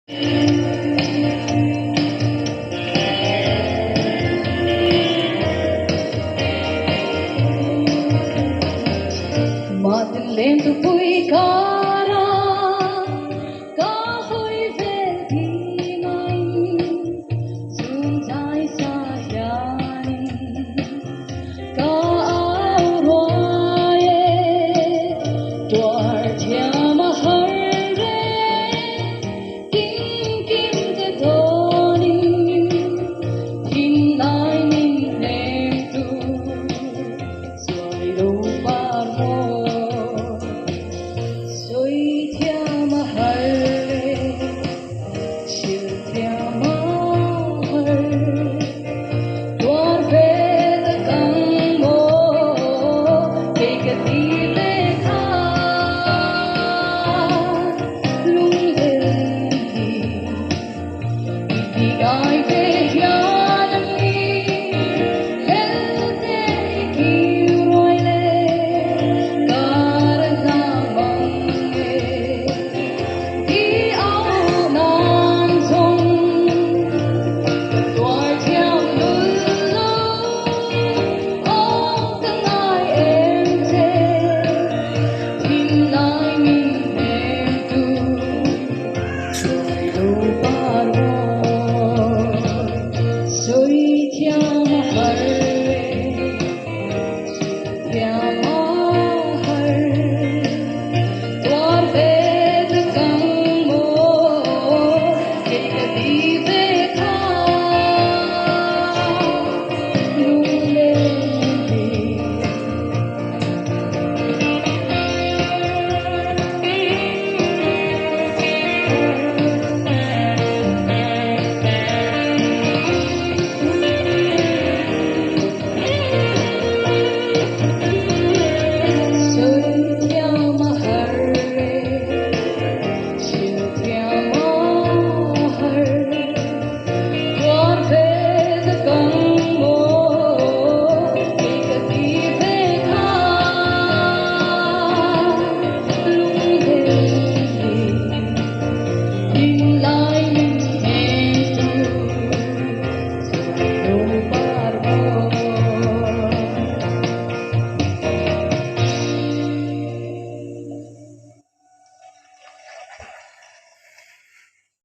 Matin lento vui cara ca hoi ve thi mai sun dai sa yani ca ao roye toar thia ma har re kim kim te doni hin lai nin nem tu soi do par mo Be